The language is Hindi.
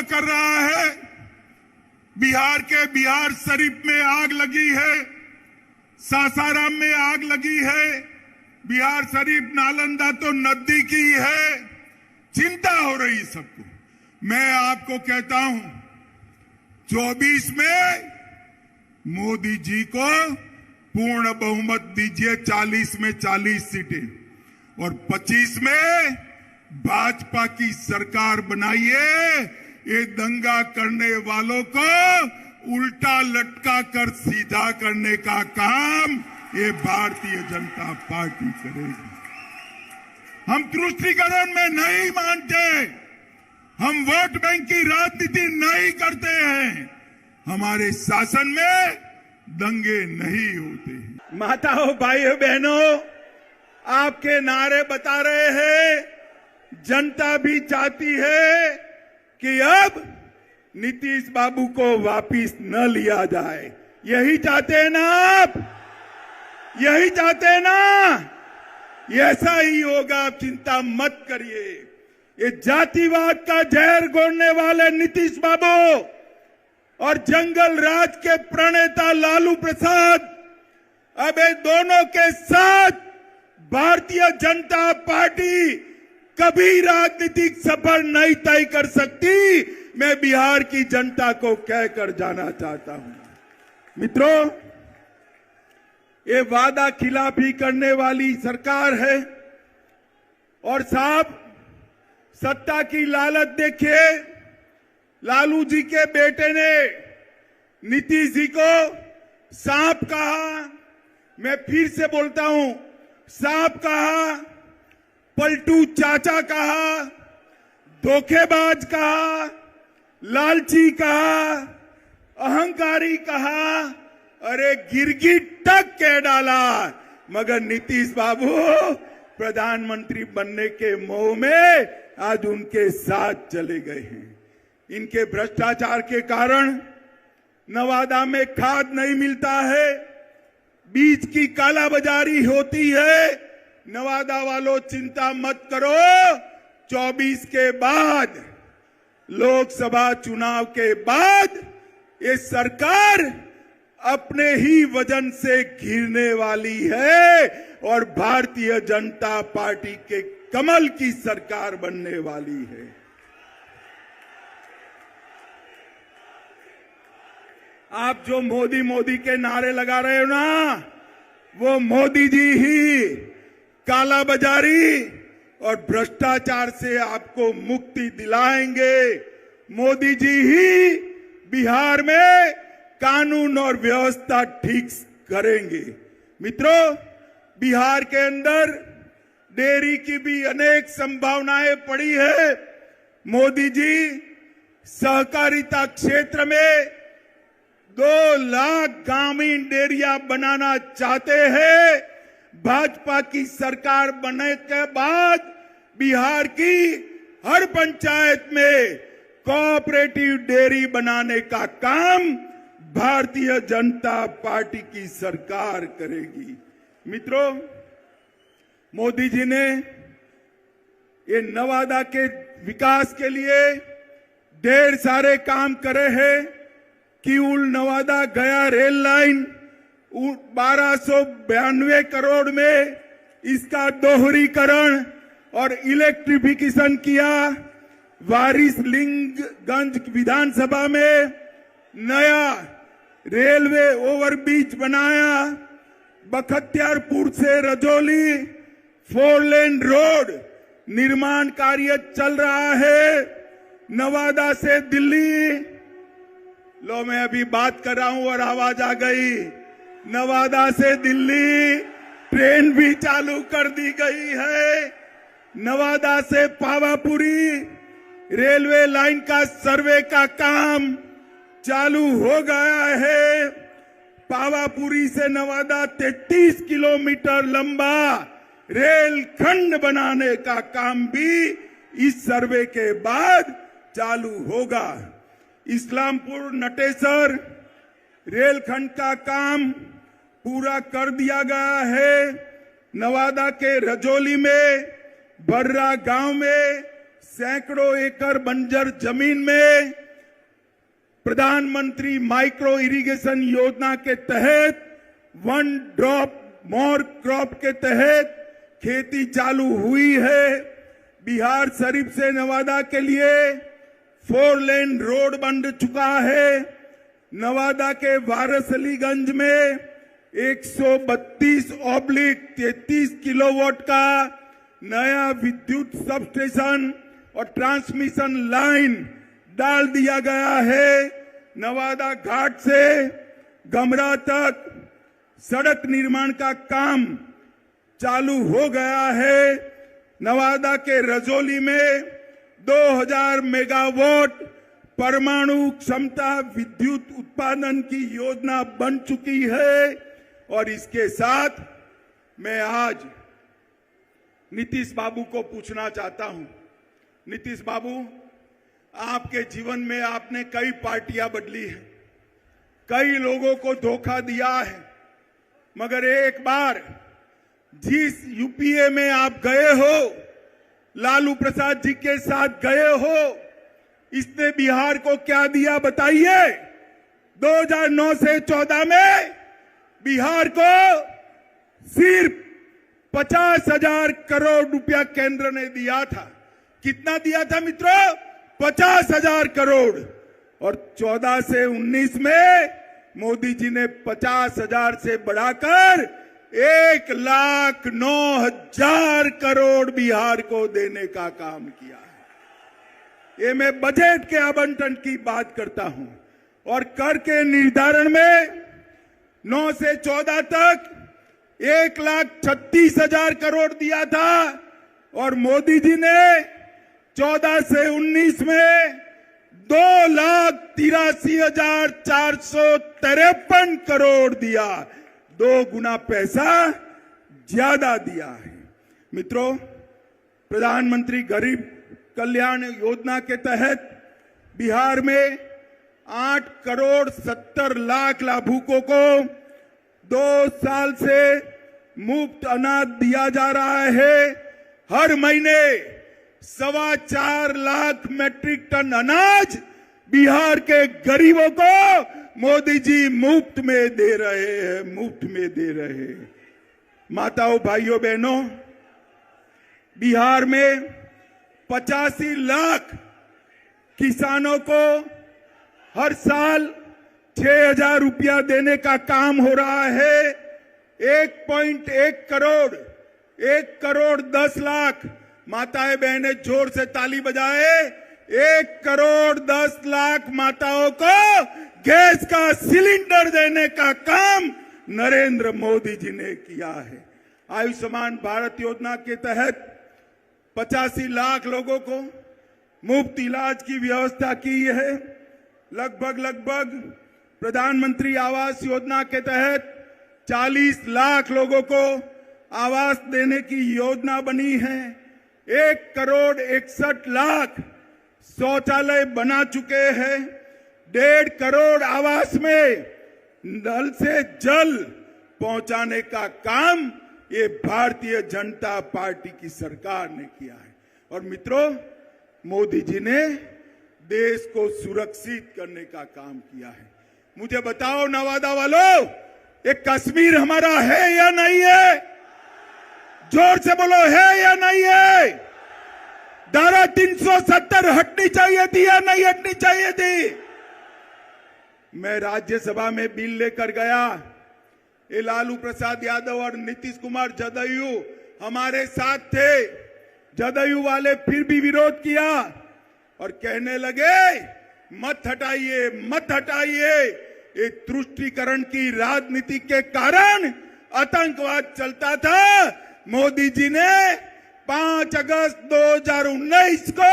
कर रहा है। बिहार के बिहार शरीफ में आग लगी है, सासाराम में आग लगी है, बिहार शरीफ नालंदा तो नजदीक ही है। चिंता हो रही सबको। मैं आपको कहता हूं 24 में मोदी जी को पूर्ण बहुमत दीजिए, 40 में 40 सीटें, और 25 में भाजपा की सरकार बनाइए। ये दंगा करने वालों को उल्टा लटका कर सीधा करने का काम ये भारतीय जनता पार्टी करेगी। हम तुष्टीकरण में नहीं मानते, हम वोट बैंक की राजनीति नहीं करते हैं, हमारे शासन में दंगे नहीं होते। माताओं, भाइयों, बहनों, आपके नारे बता रहे हैं, जनता भी चाहती है कि अब नीतीश बाबू को वापिस न लिया जाए। यही चाहते हैं ना आप? यही चाहते हैं ना? ऐसा ही होगा, आप चिंता मत करिए। ये जातिवाद का जहर घोलने वाले नीतीश बाबू और जंगल राज के प्रणेता लालू प्रसाद, अब ये दोनों के साथ भारतीय जनता पार्टी कभी राजनीतिक सफर नहीं तय कर सकती। मैं बिहार की जनता को कहकर जाना चाहता हूं। मित्रों, ये वादा खिलाफी करने वाली सरकार है और साहब सत्ता की लालच देखिए। लालू जी के बेटे ने नीतीश जी को सांप कहा, मैं फिर से बोलता हूं, सांप कहा, पलटू चाचा कहा, धोखेबाज कहा, लालची कहा, अहंकारी कहा, अरे गिरगिट तक कह डाला। मगर नीतीश बाबू प्रधानमंत्री बनने के मोह में आज उनके साथ चले गए हैं। इनके भ्रष्टाचार के कारण नवादा में खाद नहीं मिलता है, बीज की कालाबाजारी होती है। नवादा वालों, चिंता मत करो, 24 के बाद, लोकसभा चुनाव के बाद ये सरकार अपने ही वजन से घिरने वाली है और भारतीय जनता पार्टी के कमल की सरकार बनने वाली है। आप जो मोदी मोदी के नारे लगा रहे हो ना, वो मोदी जी ही कालाबाजारी और भ्रष्टाचार से आपको मुक्ति दिलाएंगे। मोदी जी ही बिहार में कानून और व्यवस्था ठीक करेंगे। मित्रों, बिहार के अंदर डेयरी की भी अनेक संभावनाएं पड़ी है। मोदी जी सहकारिता क्षेत्र में 2 लाख ग्रामीण डेयरिया बनाना चाहते हैं। भाजपा की सरकार बनने के बाद बिहार की हर पंचायत में कोऑपरेटिव डेयरी बनाने का काम भारतीय जनता पार्टी की सरकार करेगी। मित्रों, मोदी जी ने ये नवादा के विकास के लिए ढेर सारे काम करे हैं। किऊल नवादा गया रेल लाइन 1292 करोड़ में इसका दोहरीकरण और इलेक्ट्रिफिकेशन किया। वारिसलिंगगंज विधानसभा में नया रेलवे ओवरब्रिज बनाया। बख्तियारपुर से रजौली 4 लेन रोड निर्माण कार्य चल रहा है। नवादा से दिल्ली, लो मैं अभी बात कर रहा हूं और आवाज आ गई, नवादा से दिल्ली ट्रेन भी चालू कर दी गई है। नवादा से पावापुरी रेलवे लाइन का सर्वे का काम चालू हो गया है। पावापुरी से नवादा 33 किलोमीटर लंबा रेल खंड बनाने का काम भी इस सर्वे के बाद चालू होगा। इस्लामपुर नटेसर रेल खंड का काम पूरा कर दिया गया है। नवादा के रजौली में बर्रा गांव में सैकड़ों एकड़ बंजर जमीन में प्रधानमंत्री माइक्रो इरिगेशन योजना के तहत वन ड्रॉप मोर क्रॉप के तहत खेती चालू हुई है। बिहार शरीफ से नवादा के लिए 4 लेन रोड बन चुका है। नवादा के वारसलीगंज में 132/33 किलोवाट का नया विद्युत सबस्टेशन और ट्रांसमिशन लाइन डाल दिया गया है। नवादा घाट से गमरा तक सड़क निर्माण का काम चालू हो गया है। नवादा के रजौली में 2000 मेगावाट परमाणु क्षमता विद्युत उत्पादन की योजना बन चुकी है। और इसके साथ मैं आज नीतीश बाबू को पूछना चाहता हूं, नीतीश बाबू, आपके जीवन में आपने कई पार्टियां बदली है, कई लोगों को धोखा दिया है, मगर एक बार जिस यूपीए में आप गए हो, लालू प्रसाद जी के साथ गए हो, इसने बिहार को क्या दिया बताइए। 2009 से 14 में बिहार को सिर्फ 50,000 करोड़ रुपया केंद्र ने दिया था। कितना दिया था मित्रों? 50,000 करोड़। और 14 से 19 में मोदी जी ने 50,000 से बढ़ाकर 1,09,000 करोड़ बिहार को देने का काम किया है। ये मैं बजट के आवंटन की बात करता हूं। और कर के निर्धारण में 9 से 14 तक 1,36,000 करोड़ दिया था और मोदी जी ने 14 से 19 में 2,83,453 करोड़ दिया। 2 गुना पैसा ज्यादा दिया है। मित्रों, प्रधानमंत्री गरीब कल्याण योजना के तहत बिहार में 8 करोड़ 70 लाख लाभुकों को 2 साल से मुफ्त अनाज दिया जा रहा है। हर महीने 4.25 लाख मैट्रिक टन अनाज बिहार के गरीबों को मोदी जी मुफ्त में दे रहे हैं, मुफ्त में दे रहे हैं। माताओं, भाइयों, बहनों, बिहार में 85 लाख किसानों को हर साल 6,000 रुपया देने का काम हो रहा है। 1.1 करोड़ 1,10 लाख माताएं बहनें जोर से ताली बजाए। 1,10 माताओं को गैस का सिलेंडर देने का काम नरेंद्र मोदी जी ने किया है। आयुष्मान भारत योजना के तहत 85 लाख लोगों को मुफ्त इलाज की व्यवस्था की है। लगभग प्रधानमंत्री आवास योजना के तहत 40 लाख लोगों को आवास देने की योजना बनी है। 1,61 लाख शौचालय बना चुके हैं। 1.5 करोड़ आवास में नल से जल पहुंचाने का काम ये भारतीय जनता पार्टी की सरकार ने किया है। और मित्रों, मोदी जी ने देश को सुरक्षित करने का काम किया है। मुझे बताओ नवादा वालों, ये कश्मीर हमारा है या नहीं है? जोर से बोलो, है या नहीं है? धारा 370 हटनी चाहिए थी या नहीं हटनी चाहिए थी? मैं राज्यसभा में बिल लेकर गया। ये लालू प्रसाद यादव और नीतीश कुमार जदयू हमारे साथ थे। जदयू वाले फिर भी विरोध किया और कहने लगे मत हटाइए, मत हटाइए। ये तुष्टीकरण की राजनीति के कारण आतंकवाद चलता था। मोदी जी ने 5 अगस्त 2019 को